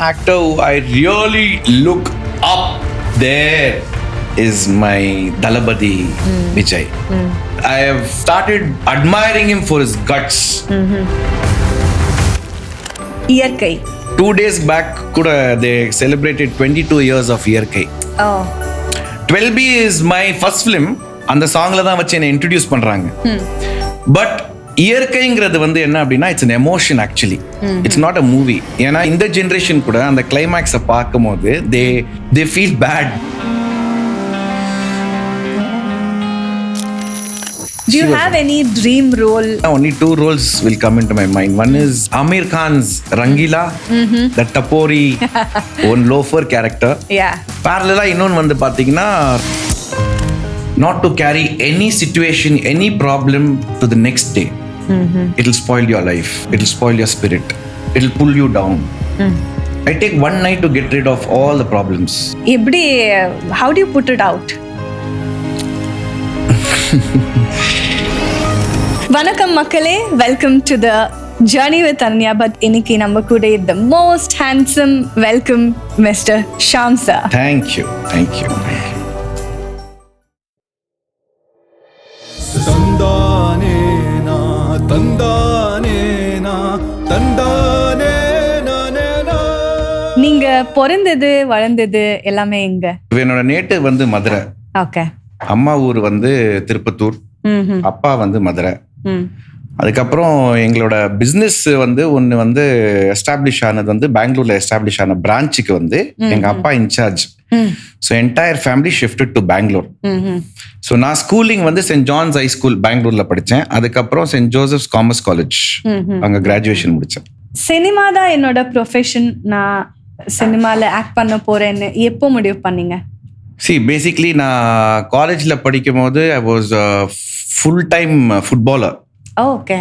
actor who I really look up there is my Dalabadi Vijay. I have started admiring him for his guts. Iyarkai. 2 days back kuda they celebrated 22 years of Iyarkai. Oh. 12B is my first film. அந்த சாங்ல தான் வச்சு என்னை introduce பண்றாங்க. But இயற்கைங்கிறது வந்து என்ன அப்படின்னா it's an emotion actually. It's not a movie. ஏன்னா இந்த ஜெனரேஷன் கூட அந்த கிளைமேக்ஸை பார்க்கும் போது they feel bad. Do you have any dream role? Only 2 roles will come into my mind. One is Amir Khan's Rangeela, the Tapori, one loafer character. Yeah. Parallel இன்னொன்று வந்து பார்த்தீங்கன்னா not to carry any situation, any problem to the next day. It'll spoil your life. It'll spoil your spirit. It'll pull you down. I take one night to get rid of all the problems. How do you put it out? Vanakkam makkale, welcome to the Journey with Ananya Bhat. Iniki number kude the most handsome welcome Mr. Shaam sir. Thank you. Tandanena tandanena tandanena nena. நீங்க பிறந்தது வளர்ந்தது எல்லாமே எங்க? என்னோட native வந்து Madurai. Okay. அம்மா ஊர் வந்து திருப்பத்தூர், அப்பா வந்து மதுரை. அதுக்கப்புறம் எங்களோட பிஸ்னஸ் வந்து ஒன்று வந்து எஸ்டாப்ளிஷ் ஆனது வந்து பெங்களூர்ல எஸ்டாப்ளிஷ் ஆன பிரான்ச்சுக்கு வந்து எங்க அப்பா in charge. So entire family shifted to Bangalore. So நான் ஸ்கூலிங் வந்து சென்ட் ஜான்ஸ் ஹை ஸ்கூல் பெங்களூர்ல படித்தேன். அதுக்கப்புறம் சென்ட் ஜோசப்ஸ் காமர்ஸ் காலேஜ் அங்கே கிராஜுவேஷன் முடித்தேன். சினிமா தான் என்னோட ப்ரொஃபஷன், நான் சினிமாவில் ஆக்ட் பண்ண போறேன்னு எப்போ முடிவு பண்ணீங்க? பேசிக்லி நான் காலேஜில் படிக்கும் போது I was full time footballer. Okay.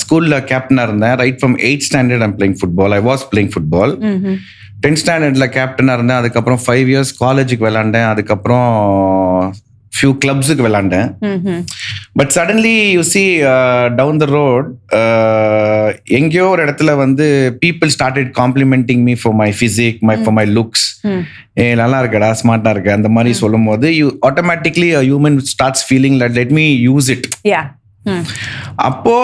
ஸ்கூலில் கேப்டனாக இருந்தேன். Right from 8th standard I'm playing football. I was playing football. 10th standardல கேப்டனாக இருந்தேன். அதுக்கப்புறம் 5 years காலேஜுக்கு விளாண்டேன். அதுக்கப்புறம் ஃபியூ கிளப்ஸுக்கு விளாண்டேன். But suddenly you see down the road எங்கேயோ ஒரு இடத்துல வந்து people started complimenting me for my physique, for my looks. நல்லா இருக்கடா, ஸ்மார்ட்டா இருக்கு, அந்த மாதிரி சொல்லும் போது you automatically human starts feeling let me use it. அப்போ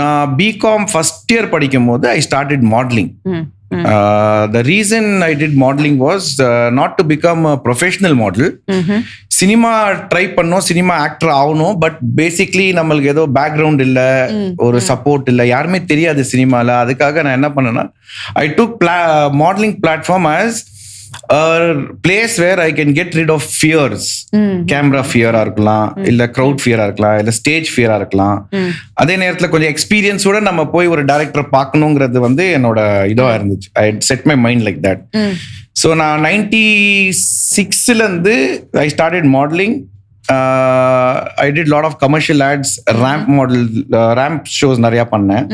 நான் பிகாம் ஃபர்ஸ்ட் இயர் படிக்கும் போது I started modelling. The reason I did modeling was not to become a professional model. Cinema try பண்ணோம், சினிமா ஆக்டர் ஆகணும். But basically நம்மளுக்கு ஏதோ background இல்லை, ஒரு சப்போர்ட் இல்லை, யாருமே தெரியாது சினிமாவில். அதுக்காக நான் என்ன பண்ணேன்னா I took modelling platform as a place where I can get rid of fears. Camera fear இருக்கலாம், இல்ல crowd fear இருக்கலாம், இல்ல stage fear இருக்கலாம். அதே நேரத்துல கொஞ்சம் எக்ஸ்பீரியன்ஸோட நம்ம போய் ஒரு டைரக்டர் பார்க்கணுங்கிறது வந்து என்னோட இதுவா இருந்துச்சு. I set my mind like that. So நான் 96ல இருந்து I started modeling. I did lot of commercial ads, ramp shows நிறைய பண்ணேன்.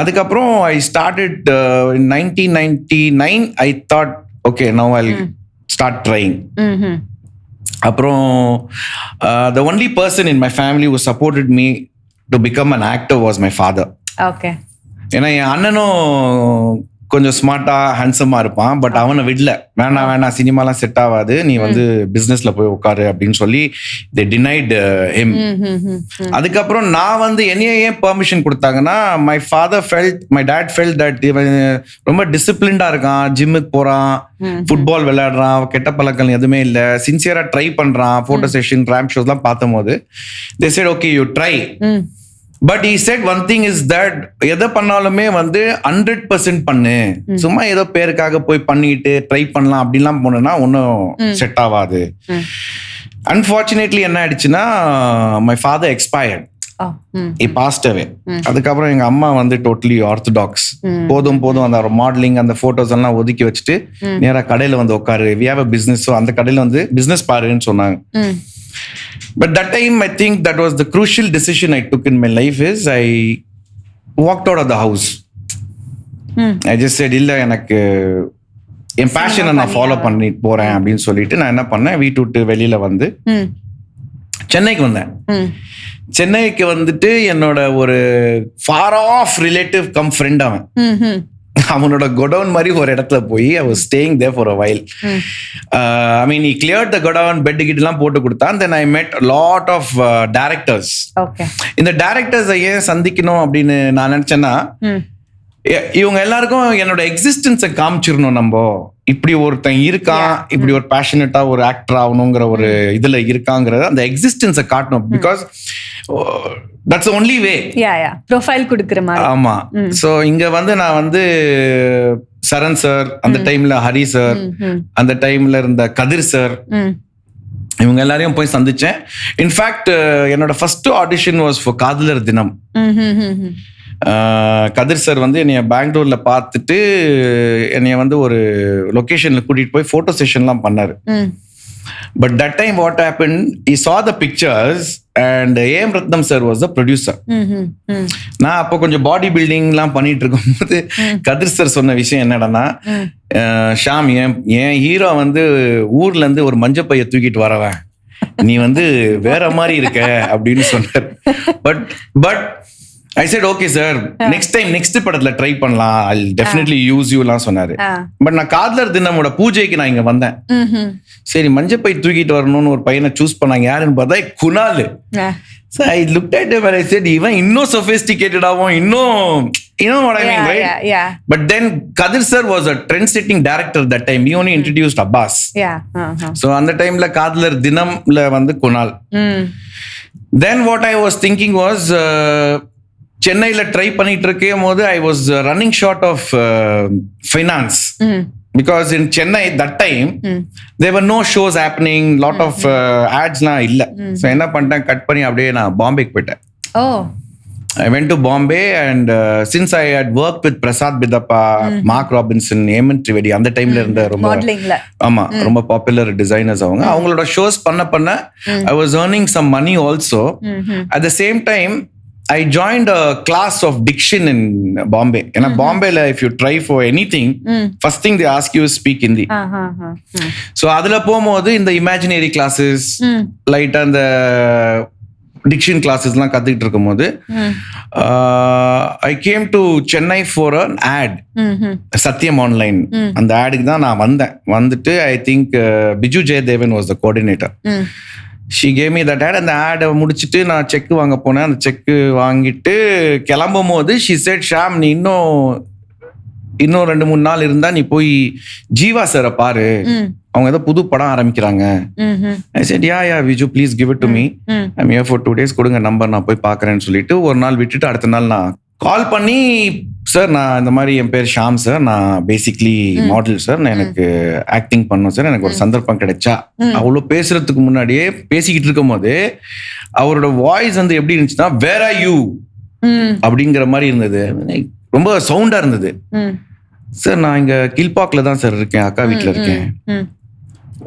அதுக்கப்புறம் I started in 1999 I thought okay, now I'll start trying. அப்புறம் the only person in my family who supported me to become an actor was my father. Okay. ஏன்னா என் அண்ணனும் கொஞ்சம் ஸ்மார்ட்டா ஹேண்ட்ஸமா இருப்பான். But அவனை விடல, வேணாம் சினிமாலாம் செட் ஆகாது, நீ வந்து பிசினஸ்ல போய் உட்காரு அப்படின்னு சொல்லி they denied him. அதுக்கப்புறம் நான் வந்து என்னைய ஏன் பெர்மிஷன் கொடுத்தாங்கன்னா my dad felt that இவன் ரொம்ப டிசிப்ளின்டா இருக்கான், ஜிம்முக்கு போறான், ஃபுட்பால் விளையாடுறான், கெட்ட பழக்கம் எதுவுமே இல்லை, சின்சியரா ட்ரை பண்றான், போட்டோ செஷன், ரேம்ப் ஷோஸ் எல்லாம் பார்த்தும் போது they said okay you try. But he said one thing is that எதை பண்ணாலுமே வந்து 100% பண்ணு, சும்மா ஏதோ பேருக்காக போய் பண்ணிட்டு ட்ரை பண்ணலாம் அப்படின்லாம் போனோம்னா ஒன்றும் செட் ஆகாது. அன்ஃபார்ச்சுனேட்லி என்ன ஆயிடுச்சுன்னா my father expired. he passed away. அதுக்கப்புறம் எங்க அம்மா வந்து டோட்டலி ஆர்த்தடாக்ஸ். போதும் அந்த மாடலிங் அந்த போட்டோஸ் எல்லாம் ஒதுக்கி வச்சுட்டு நேரா கடையில வந்து உட்காரு, we have a business, so அந்த கடையில வந்து பிசினஸ் பாருன்னு சொன்னாங்க. But that time I think that was the crucial decision I took in my life is I walked out of the house. I just said இல்ல, எனக்கு என் பேஷனை நான் follow பண்ணிட்டு போறேன் அப்படின்னு சொல்லிட்டு நான் என்ன பண்ணேன், வீட்டு விட்டு வெளியில வந்து சென்னைக்கு வந்தேன். சென்னைக்கு வந்துட்டு என்னோட ஒரு far off relative cum friend அவன். அவனோட கொடவுன் மாதிரி ஒரு இடத்துல போய் I was staying there for a while. I mean, he cleared the godown, bed கிட்டலாம் போட்டு கொடுத்தான். Then I met a lot of directors. Okay. இந்த directors ஏன் சந்திக்கணும் அப்படின்னு நான் நினைச்சேன்னா, இவங்க எல்லாருக்கும் என்னோட எக்ஸிஸ்டன்ஸை காமிச்சிடணும். நம்ம இப்படி ஒருத்தன் இருக்கான், இப்படி ஒரு பேஷனட்டா ஒரு ஆக்டர் ஆகணுங்கிற ஒரு இதுல இருக்காங்கிறத அந்த எக்ஸிஸ்டன்ஸை காட்டணும். Because that's only way. Profile கொடுக்குற மாதிரி. ஆமா. சோ இங்க வந்து நான் வந்து சரண் சார், அந்த டைம்ல ஹரி சார், அந்த டைம்ல இருந்த கதிர் சார், இவங்க எல்லாரையும் போய் சந்திச்சேன். இன்ஃபேக்ட் என்னோட ஃபர்ஸ்ட் ஆடிஷன் வாஸ் ஃபார் காதலர் தினம். கதிர் சார் வந்து என்னைய பெங்களூர்ல பார்த்துட்டு என்னைய வந்து ஒரு லொகேஷன்ல கூட்டிட்டு போய் போட்டோ செஷன்லாம் பண்ணாரு. But that time what happen, he saw the pictures and AM Rathnam sir was the producer. நான் அப்போ கொஞ்சம் பாடி பில்டிங்லாம் பண்ணிட்டு இருக்கும்போது கதிர் சார் சொன்ன விஷயம் என்னன்னா, ஷாம், என் ஹீரோ வந்து ஊர்ல இருந்து ஒரு மஞ்ச பைய தூக்கிட்டு வரவன், நீ வந்து வேற மாதிரி இருக்க அப்படின்னு சொன்னார். But I said okay sir, next time next படத்துல ட்ரை பண்ணலாம், I'll definitely use you லாம் சொன்னாரு. பட் நான் காதலர் தினமோட பூஜைக்கு நான் இங்க வந்தேன். சரி, மஞ்சப்பை தூக்கிட்டு வரணும்னு ஒரு பையனை சூஸ் பண்ணாங்க. யாருன்னு பார்த்தா Kunal. So I looked at him and I said, இவன் இன்னும் sophisticated ஆகும், இன்னும் you know what I mean, right? Yeah. But then Kathir sir was a trend-setting director that time. He only introduced Abbas. So அந்த டைம்ல காதலர் தினம்ல வந்து Kunal. Then what I was thinking was, சென்னையில ட்ரை பண்ணிட்டு இருக்கும் போது I was running short of finance. Because in Chennai that time there were no shows happening, lot of ஆட்ஸ்லாம் இல்லை. ஸோ என்ன பண்ணிட்டேன், கட் பண்ணி அப்படியே நான் பாம்பேக்கு போயிட்டேன். I went to Bombay and since I had worked with Prasad Bidappa, Mark Robinson, Hemant Trivedi, அந்த டைம்ல இருந்த ரொம்ப பாப்புலர் டிசைனர்ஸ் அவங்களோட ஷோஸ் பண்ண I was earning some money also. At the same time I joined a class of diction in Bombay. And Bombay, if you try for anything, first thing they ask you is speak Hindi. So adula pogumbodhu இந்த imaginary classes, light and the diction classes எல்லாம் கத்துக்கிட்டு இருக்கும்போது I came to Chennai for an ad. Sathyam online அந்த ஆடுக்கு தான் நான் வந்துட்டு I think Biju Jayadevan was the coordinator. She gave me that ad. அந்த ஆடை முடிச்சுட்டு நான் செக் வாங்க போனேன். அந்த செக் வாங்கிட்டு கிளம்பும் போது she said, ஷாம், நீ இன்னும் 2-3 நாள் இருந்தா நீ போய் ஜீவா சாரை பாரு, அவங்க ஏதோ புது படம் ஆரம்பிக்கிறாங்க. I said, yeah Viju, please give it to me. I'm here for 2 days, கொடுங்க நம்பர், நான் போய் பார்க்கறேன்னு சொல்லிட்டு ஒரு நாள் விட்டுட்டு அடுத்த நாள் நான் கால் பண்ணி, சார் நான் இந்த மாதிரி, என் பேர் ஷாம் சார், நான் பேசிக்லி மாடல் சார், நான் எனக்கு ஆக்டிங் பண்ணணும் சார், எனக்கு ஒரு சந்தர்ப்பம் கிடைச்சா. அவ்வளோ பேசுறதுக்கு முன்னாடியே பேசிக்கிட்டு இருக்கும் போது அவரோட வாய்ஸ் வந்து எப்படி இருந்துச்சுன்னா, வேர் ஆர் யூ அப்படிங்கிற மாதிரி இருந்தது. ரொம்ப சவுண்டா இருந்தது. சார், நான் இங்க கீழ்பாக்ல தான் சார் இருக்கேன், அக்கா வீட்டுல இருக்கேன்,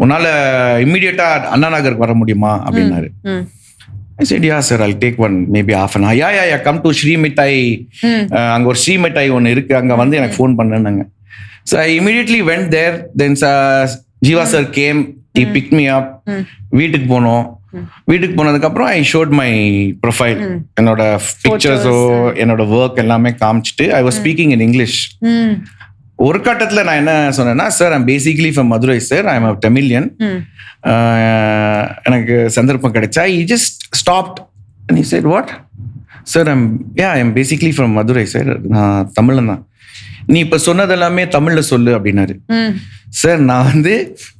உன்னால இம்மிடியட்டா அண்ணா நகருக்கு வர முடியுமா அப்படின்னாரு. I said, yeah sir, I'll take one, maybe half an hour. Yeah, come to Sri Mithai. அங்க ஒரு ஸ்ரீ மிட்டாய் ஒன்று இருக்கு, அங்க வந்து எனக்கு ஃபோன் பண்ணாங்க. So I immediately went there. Then Jeeva sir came, he picked me up. வீட்டுக்கு போனோம். வீட்டுக்கு போனதுக்கு அப்புறம் I showed my profile, என்னோட பிக்சர்ஸோ என்னோட ஒர்க் எல்லாமே காமிச்சிட்டு I was speaking in English. ஒரு கட்டத்துல நான் என்ன சொன்னேன்னா, sir, I'm basically from Madurai sir, I'm a Tamilian, எனக்கு சந்தர்ப்பம் கிடைச்சா. he just stopped and he said, what sir, I'm basically from Madurai sir, நான் தமிழன் தான், நீ இப்ப சொன்னது எல்லாமே தமிழ்ல சொல்லு அப்படின்னாரு. சார், நான் வந்து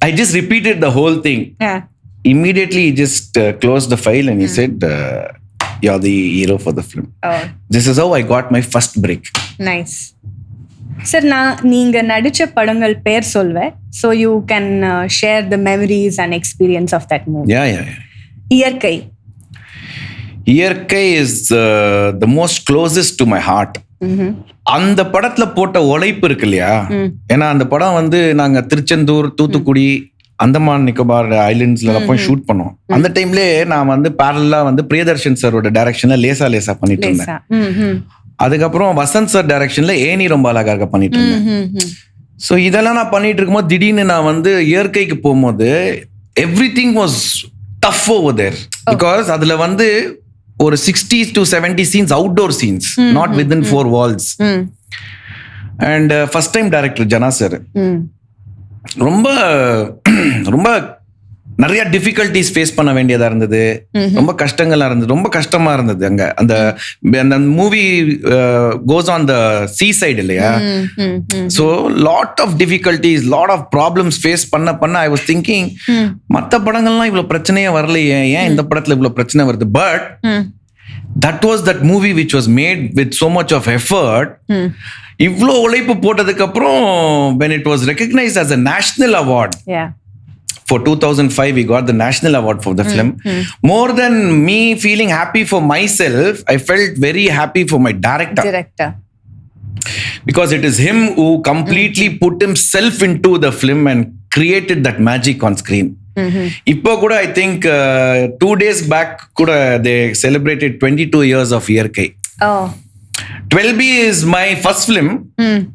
I just repeated the whole thing. Immediately he just closed the file and he said, you're the hero for the film. This is how I got my first break. Nice. Sir, நீங்க நடிச்ச படங்கள் பேர் சொல்வேன், so you can share the memories and experience of that movie. Yeah. Iyarkai is the most closest to my heart. அந்த படத்துல போட்ட உழைப்பு இருக்கு இல்லையா, ஏன்னா அந்த படம் வந்து நாங்க திருச்செந்தூர், தூத்துக்குடி, அந்தமான் நிக்கோபார் ஐலண்ட்ஸ்ல போய் ஷூட் பண்ணோம். அந்த டைம்ல நான் வந்து பேரலா வந்து பிரியதர்ஷன் சாரோட டைரக்ஷன்ல லேசா லேசா பண்ணிட்டு இருந்தேன். அதுக்கப்புறம் வசந்த் சார் டைரக்ஷன்ல ஏனி ரொம்ப அழகாக பண்ணிட்டு இருந்தேன். ஸோ இதெல்லாம் நான் பண்ணிட்டு இருக்கும்போது திடீர்னு நான் வந்து இயற்கைக்கு போகும்போது everything was tough over there. Because அதுல வந்து ஒரு 60 to 70 scenes, outdoor scenes, not within 4 walls. And first time director Jana sir. ரொம்ப ரொம்ப நிறைய டிஃபிகல்டிஸ் ஃபேஸ் பண்ண வேண்டியதா இருந்தது, ரொம்ப கஷ்டங்களா இருந்தது, ரொம்ப கஷ்டமா இருந்தது. அங்க அந்த movie goes on the sea side இல்லையா, so lot of difficulties, lot of problems face பண்ண ஐ வாஸ் திங்கிங் மற்ற படங்கள்லாம் இவ்வளவு பிரச்சனையே வரலையே, ஏன் இந்த படத்துல இவ்வளவு பிரச்சனை வருது? But that was that movie which was made with so much of effort. இவ்வளோ உழைப்பு போட்டதுக்கு அப்புறம் when it was recognized as a national award, for 2005 we got the national award for the film. More than me feeling happy for myself, I felt very happy for my director, because it is him who completely put himself into the film and created that magic on screen. இப்போ கூட I think 2 days back கூட they celebrated 22 years of Iyarkai. 12B is my first film.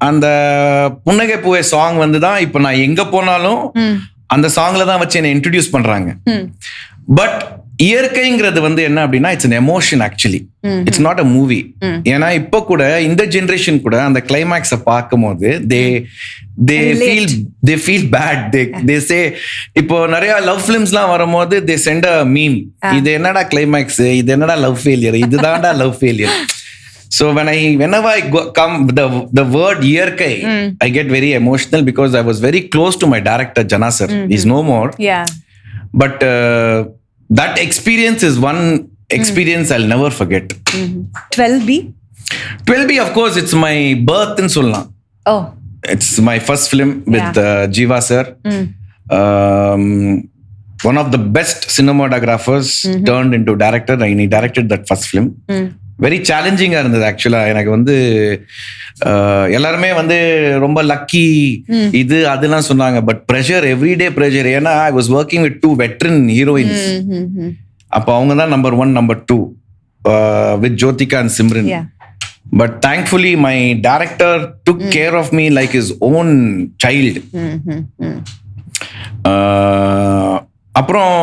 அந்த புன்னகை பூவே song வந்து தான் இப்போ நான் எங்க போனாலும் அந்த சாங்ல தான் வச்சு என்ன இன்ட்ரோடியூஸ் பண்றாங்க. பட் இயற்கைங்கிறது வந்து என்ன அப்படின்னா it's an emotion actually, it's not a movie. ஏன்னா இப்போ கூட இந்த ஜெனரேஷன் கூட அந்த கிளைமேக்ஸை பார்க்கும் போது they feel bad. they say, இப்போ நிறைய லவ் ஃபிலிம்ஸ்லாம் வரும்போது they send a meme, இது என்னடா கிளைமேக்ஸ், இது என்னடா லவ் ஃபெயிலியர், இதுதான்டா love failure. So whenever I come the word Iyarkai, I get very emotional because I was very close to my director Jana sir. He's no more. But that experience is one experience I'll never forget. 12B of course it's my birth in solla. It's my first film with Jeeva sir. One of the best cinematographers turned into director, and he directed that first film. Very சேலஞ்சிங்காக இருந்தது ஆக்சுவலா. எனக்கு வந்து எல்லாருமே வந்து ரொம்ப lucky இது அதெல்லாம் சொன்னாங்க, பட் ப்ரெஷர், எவ்ரிடே ப்ரெஷர். ஏன்னா I was working with 2 veteran heroines. அப்போ அவங்க தான் number 1 number 2 with Jyothika and Simran. But thankfully my director took care of me like his own child. அப்புறம்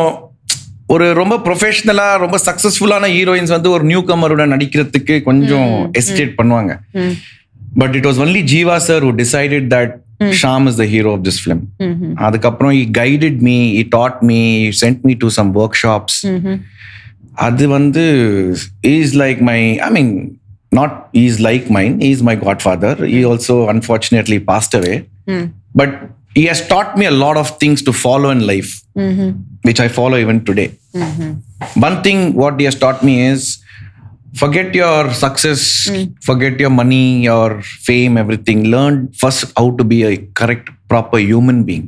ஒரு ரொம்ப ப்ரொஃபஷனலா ரொம்ப சக்சஸ்ஃபுல்லான ஹீரோயின்ஸ் வந்து ஒரு நியூ கமரோட நடிக்கிறதுக்கு கொஞ்சம் எஸ்டேட் பண்ணுவாங்க. But it was only Jeeva sir who decided that Shaam is the hero of this film. அதுக்கப்புறம் he guided me, he taught me, he sent me to some workshops. அது வந்து he is like my, I mean not he is like mine, he is my godfather. He also unfortunately passed away. But he has taught me a lot of things to follow in life, which I follow even today. One thing what he has taught me is forget your success, forget your money, your fame, everything. Learn first how to be a correct, proper human being.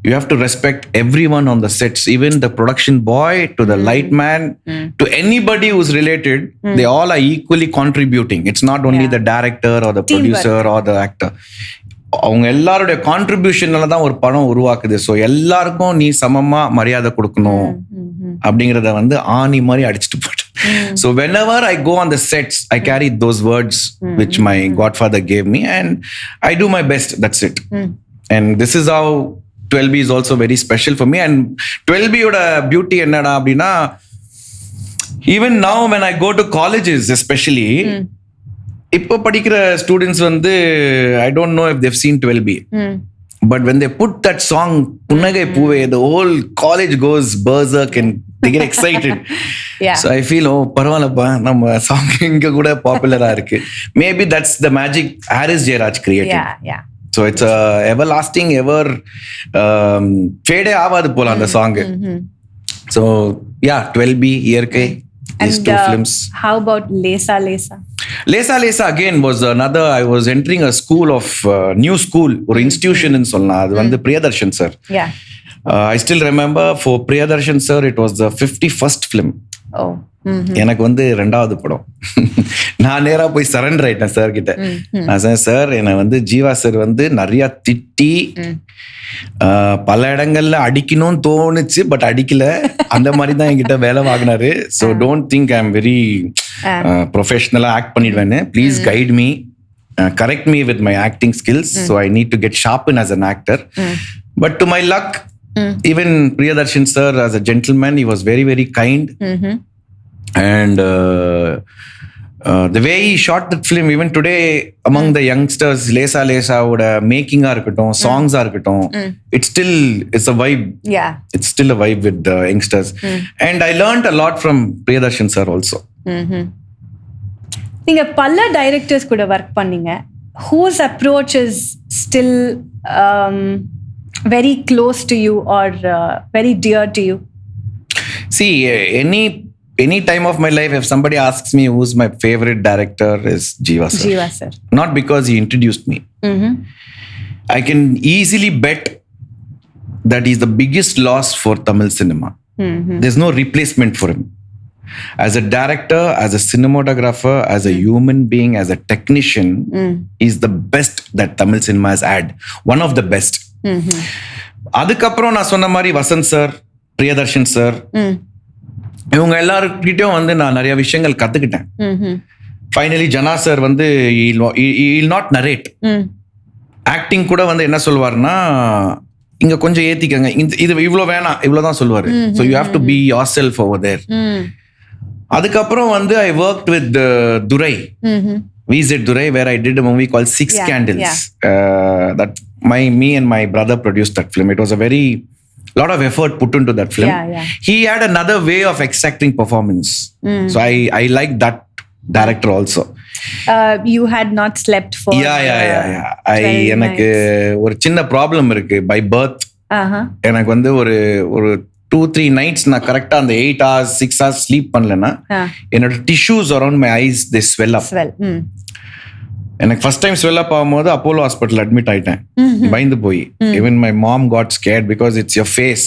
You have to respect everyone on the sets, even the production boy to the light man, to anybody who's related. They all are equally contributing. It's not only the director or the producer or the actor. அவங்க எல்லாருடைய கான்ட்ரிபியூஷனால தான் ஒரு படம் உருவாக்குது. So எல்லாருக்கும் நீ சமமா மரியாதை கொடுக்கணும் அப்படிங்கிறத வந்து ஆணி மாதிரி அடிச்சுட்டு போட்டேன். So whenever I go on the sets, I carry those words which my godfather gave me and I do my best. That's it. And this is how 12B is also very special for me. And 12B ஓட beauty என்னடா அப்படின்னா, even now when I go to colleges especially, இப்போ படிக்கிற students வந்து I don't know if they've seen 12B. But when they put that song புன்னகை பூவே, the whole college goes berserk and they get excited. So I feel பரவாயில்லப்பா, நம்ம song இங்க கூட பாப்புலரா இருக்கு. Maybe that's the magic Haris Jayaraj created. So it's a everlasting, ever fade ஆகாது போல அந்த song. So yeah, 12B, Iyarkai, these 2 films. How about Lesa Lesa? Lesa Lesa again was another. I was entering a school of new school or institution in சொல்லலாம். அது வந்து Priyadarshan sir. I still remember for Priyadarshan sir it was the 51st film. எனக்கு வந்து 2வது படம். நான் நேரா போய் சரண்டர் ஆயிட்டேன் சார் கிட்ட. நான் சொன்னேன், சார் என்னை வந்து ஜீவா சார் வந்து நிறைய திட்டி பல இடங்கள்ல அடிக்கணும்னு தோணுச்சு, பட் அடிக்கல. அந்த மாதிரி தான் என்கிட்ட வேலை வாங்கினாரு. So don't think I am very ப்ரொஃபஷனலா ஆக்ட் பண்ணிடுவேன்னு. Please guide me, correct me with my acting skills. So I need to get sharpen as an actor. But to my luck, even Priyadarshan sir as a gentleman, he was very very kind. And The way he shot that film, even today among the youngsters, Lesa Lesa oda making irukattum, songs irukattum, it's a vibe. Yeah. It's still a vibe with the youngsters. And I learned a lot from Priyadarshan sir also. நீங்க பல directors கூட work பண்ணீங்க. Whose approach is still very close to you or very dear to you? See, any time of my life, if somebody asks me who's my favorite director, is Jeeva sir. Jeeva sir. Not because he introduced me. I can easily bet that he's the biggest loss for Tamil cinema. There's no replacement for him. As a director, as a cinematographer, as a human being, as a technician, he's the best that Tamil cinema has had. One of the best. அதுக்கப்புறம் நான் சொன்ன மாதிரி Vasanth sir, Priyadarshan sir, இவங்க எல்லாருக்கிட்டையும் வந்து நான் நிறைய விஷயங்கள் கத்துக்கிட்டேன். ஃபைனலி ஜனா சார் வந்து he'll not narrate. ஆக்டிங் கூட வந்து என்ன சொல்வாருன்னா, இங்க கொஞ்சம் ஏத்திக்கங்க, இது இவ்வளவு வேணாம், இவ்வளவுதான் சொல்லுவாரு. So you have to be yourself over there. அதுக்கப்புறம் வந்து I worked with Durai, VZ Durai, where I did a movie called Six Candles. That me and my brother produced that film. It was a lot of effort put into that film. He had another way of extracting performance. So I like that director also. You had not slept for எனக்கு ஒரு சின்ன problem இருக்கு. By birth எனக்கு வந்து ஒரு 2-3 nights நான் கரெக்டா அந்த 8 hours 6 hours ஸ்லீப் பண்ணலன்னா என்னோட tissues around my eyes they swell up. எனக்கு ஃபர்ஸ்ட் டைம் ஸ்வெல் அப் ஆகும்போது அப்போலோ ஹாஸ்பிட்டல் அட்மிட் ஆயிட்டேன், பயந்து போய். Even my mom got scared because it's your face.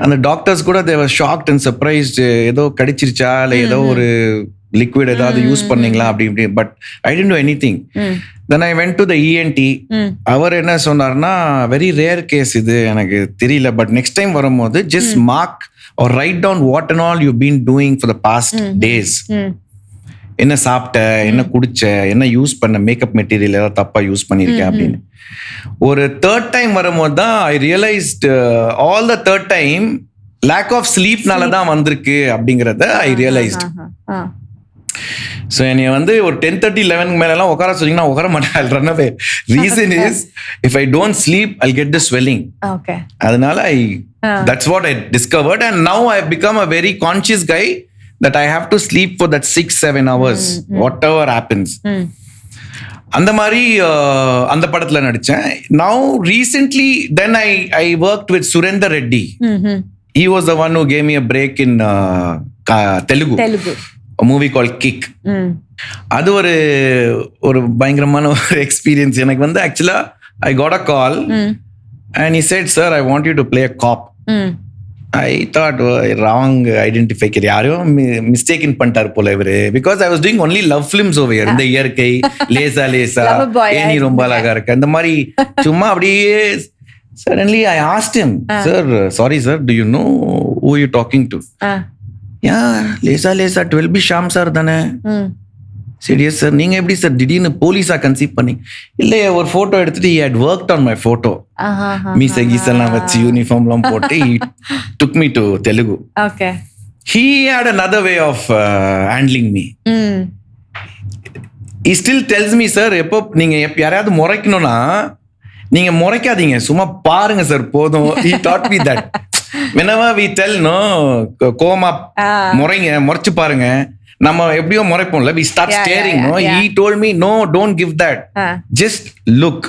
அந்த டாக்டர்ஸ் கூட they were shocked and surprised. ஏதோ கடிச்சிருச்சா இல்லை ஏதோ ஒரு லிக்விட் ஏதாவது யூஸ் பண்ணீங்களா அப்படி இப்படி. But I didn't do anything. Then I went to the ENT. அவர் என்ன சொன்னார்னா, வெரி ரேர் கேஸ் இது, எனக்கு தெரியல, பட் நெக்ஸ்ட் டைம் வரும்போது just mark or write down what and all you've been doing for the past days. என்ன சாப்பிட்ட, என்ன குடிச்ச, என்ன யூஸ் பண்ண மேக்கப் மெட்டீரியல் ஏதாவது தப்பா யூஸ் பண்ணிருக்கேன் அப்படின்னு. ஒரு தேர்ட் டைம் வரும்போது தான் I realised all the third time lack of ஸ்லீப்னால தான் வந்திருக்கு அப்படிங்கறத ஐ ரியலைஸ்ட். ஸோ என்னைய வந்து ஒரு 10:30-11 மேலாம் உட்கார சொன்னீங்கன்னா உட்கார மாட்டேன். I'll run away. Reason is if I don't sleep I'll get the swelling. Okay. அதனால that's what I discovered, and now I've become a very conscious guy that I have to sleep for that 6-7 hours whatever happens. அந்த மாதிரி அந்த படத்துல நடிச்சேன். Now recently then I worked with Surendra Reddy. He was the one who gave me a break in Telugu. A movie called Kick. அது ஒரு பயங்கரமான ஒரு experience எனக்கு வந்து. ஆக்சுவலா I got a call and he said, sir, I want you to play a cop. I thought wrong identify யாரையும் mistaken பண்ணிட்டார் போல இவரு, because I was doing only love films over here. இந்த இயற்கை, லேசா லேசா, ஏனி ரொம்ப அழகா இருக்கு, அந்த மாதிரி சும்மா அப்படியே. Suddenly I asked him, sir, sorry sir, do you know who you talking to? லேசா லேசா 12B ஷாம் சார் தானே. சரி எஸ் சார். நீங்க எப்படி சார் திடீர்னு போலீஸா கன்சீவ் பண்ணி? இல்லையே, ஒரு போட்டோ எடுத்துட்டு he had worked on my photo. மீச கீசெல்லாம் வச்சு யூனிஃபார்ம்லாம் போட்டு he took me to Telugu. Okay. He had another way of handling me. He still tells me, sir, எப்போ நீங்க யாரையாவது முறைக்கணும்னா நீங்க முறைக்காதீங்க, சும்மா பாருங்க சார் போதும். He taught me that. Whenever we tell no கோமா முறைங்க, முறைச்சு பாருங்க, நம்ம எப்படியோ முறைப்போம்ல, we start staring. He told me no, don't give that, just look.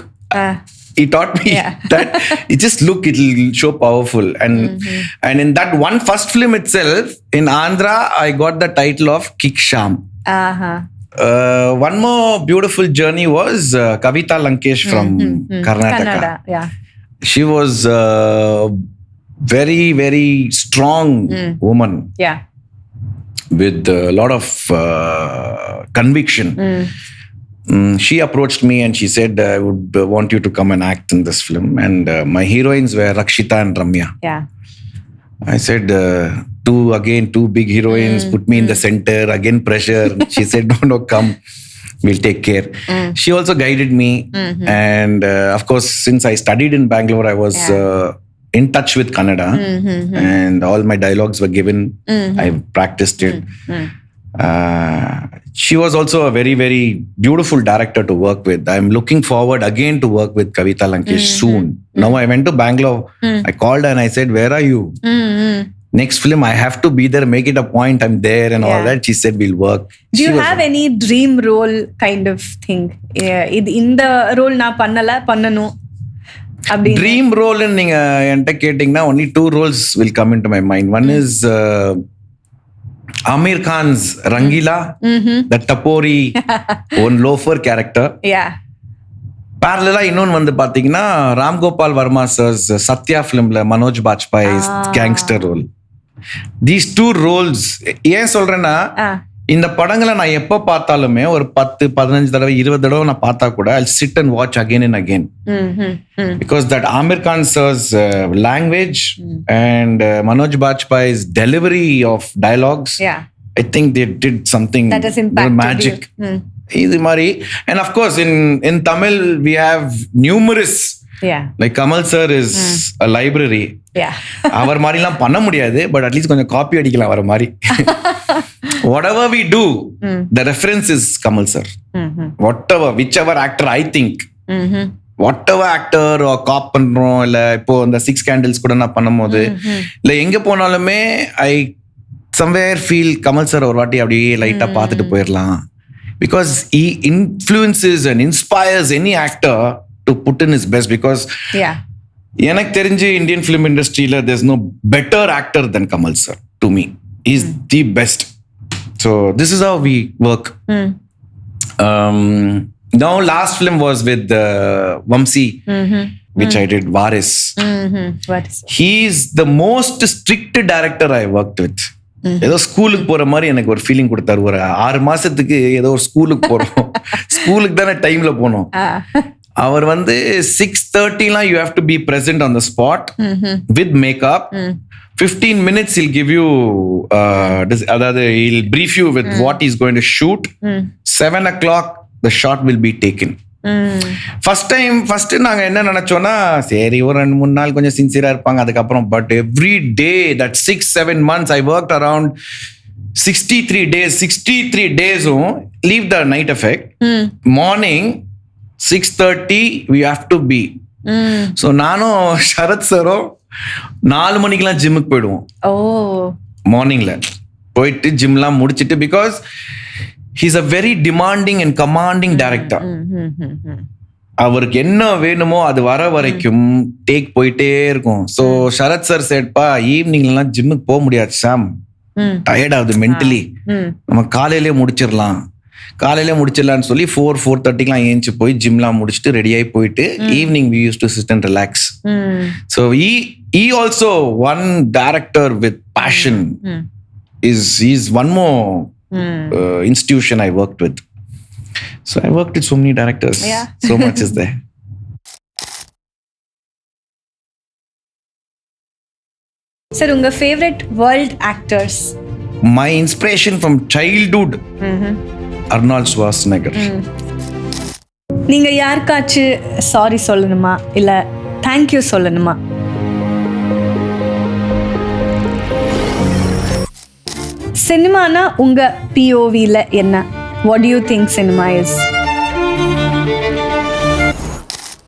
He taught me that you just look, it will show powerful. And in that one first film itself in Andhra I got the title of Kick Shaam. One more beautiful journey was Kavitha Lankesh from Karnataka. She was very very strong woman with a lot of conviction. She approached me and she said, I would want you to come and act in this film. And my heroines were Rakshita and Ramya. I said, two big heroines, put me in the center, again pressure. She said, no, come, we'll take care. She also guided me. And of course, since I studied in Bangalore, I was in touch with Kannada, and all my dialogues were given. I practiced it. She was also a very, very beautiful director to work with. I'm looking forward again to work with Kavitha Lankesh soon. Now I went to Bangalore. I called her and I said, where are you? Next film, I have to be there, make it a point, I'm there and all that. She said, we'll work. Do you have any dream role kind of thing? In the role na pannanu. Dream role in நீங்க என்கிட்ட கேட்டீங்கன்னா only 2 roles will come into my mind. One is Amir Khan's Rangeela, the Tapori one loafer character. Yeah. Parallel இன்னொன்று வந்து பாத்தீங்கன்னா Ram Gopal Varma sir's Satya ஃபிலிம்ல Manoj Bajpayee's gangster role. These 2 roles ஏன் சொல்றேன்னா இந்த படங்களை நான் எப்ப பார்த்தாலுமே ஒரு 10, 15 தடவை 20 தடவை நான் பார்த்தா கூட I'll sit and watch again and again. Because that Amir Khan sir's language and Manoj Bajpayee's delivery of dialogues, I think they did something that has impacted magic. You. And of course in Tamil we have numerous. Like Kamal sir is a library. அவர் மாதிரிலாம் பண்ண முடியாது, but at least கொஞ்சம் copy அடிக்கலாம் வர மாதிரி. Whatever we do, the reference is Kamal sir. Whichever actor I think, whatever actor or cop பண்றோம், இல்ல இப்போ இந்த 6 candles கூட நான் பண்ணும்போது இல்ல எங்க போனாலுமே I somewhere feel Kamal sir ஒரு வாட்டி அப்படியே லைட்டா பார்த்துட்டு போயிடலாம். Because he influences and inspires any actor to put in his best. Because எனக்கு தெரிஞ்சு இந்தியன் ஃபிலிம் இண்டஸ்ட்ரியில there's no better actor than Kamal sir to me. He's the best. So this is how we work. Now last film was with Vamsi, which I did, Varis. He's the most strict director I worked with. ஏதோ ஸ்கூலுக்கு போற மாதிரி எனக்கு ஒரு feeling கொடுத்தாரு. ஒரு 6 மாசத்துக்கு ஏதோ ஒரு ஸ்கூலுக்கு போறோம், ஸ்கூலுக்கு தானே டைம்ல போனோம். அவர் வந்து 6:30 you have to be present on the spot with makeup. 15 minutes he'll give you he'll brief you with what he's going to shoot. 7 o'clock the shot will be taken. First நாங்க என்ன நினைச்சோம்னா சரி ஒரு 2-3 நாள் கொஞ்சம் சின்சியரா இருப்பாங்க அதுக்கப்புறம். But every day that 6-7 months I worked around 63 days. 63 days-உம் leave the night effect. Morning 6:30 we have to be. So நானும் சரத் சரும் 4 மணிக்கெல்லாம் ஜிம்முக்கு போயிடுவோம். மார்னிங்ல போயிட்டு ஜிம்லாம் முடிச்சிட்டு, because he's a very demanding and commanding director. அவருக்கு என்ன வேணுமோ அது வர வரைக்கும் டேக் போயிட்டே இருக்கும். ஸோ சரத் சார் சேட்பா ஈவினிங்லாம் ஜிம்முக்கு போக முடியாது சாம், டயர்ட் ஆகுது மென்டலி, நம்ம காலையிலே முடிச்சிடலான்னு சொல்லி 4-4:30 ஏஞ்சி போய் ஜிம்லாம் முடிச்சுட்டு ரெடியாகி போயிட்டு evening we used to sit and relax. So he also one director with passion. He's one more institution I worked with. So I worked with so many directors. So much is there. Sir, unga favorite world actors? My inspiration from childhood, Arnold Schwarzenegger. நீங்க யாருக்காச்சு sorry சொல்லணுமா இல்ல thank you சொல்லணுமா? சினிமானா உங்க POVல என்ன? What do you think cinema is?